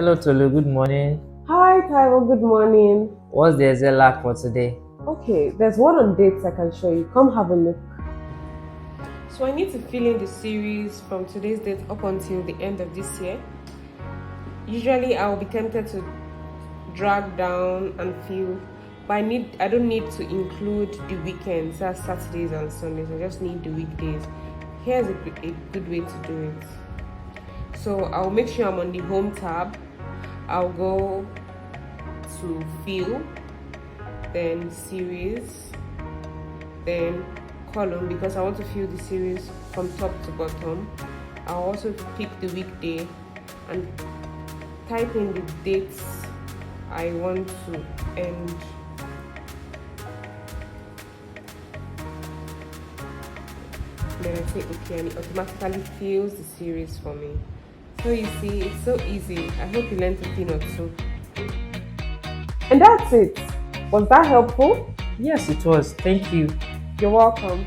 Hello Tolu, good morning. Hi, Taiwo. Good morning. What's the Excel lack for today? Okay, there's one on dates I can show you. Come have a look. So I need to fill in the series from today's date up until the end of this year. Usually I will be tempted to drag down and fill, but I don't need to include the weekends, that's Saturdays and Sundays. I just need the weekdays. Here's a good way to do it. So I'll make sure I'm on the home tab. I'll go to fill, then series, then column, because I want to fill the series from top to bottom. I'll also pick the weekday and type in the dates I want to end. Then I say okay, and it automatically fills the series for me. So you see, it's so easy. I hope you learned a thing or two. And that's it. Was that helpful? Yes, it was. Thank you. You're welcome.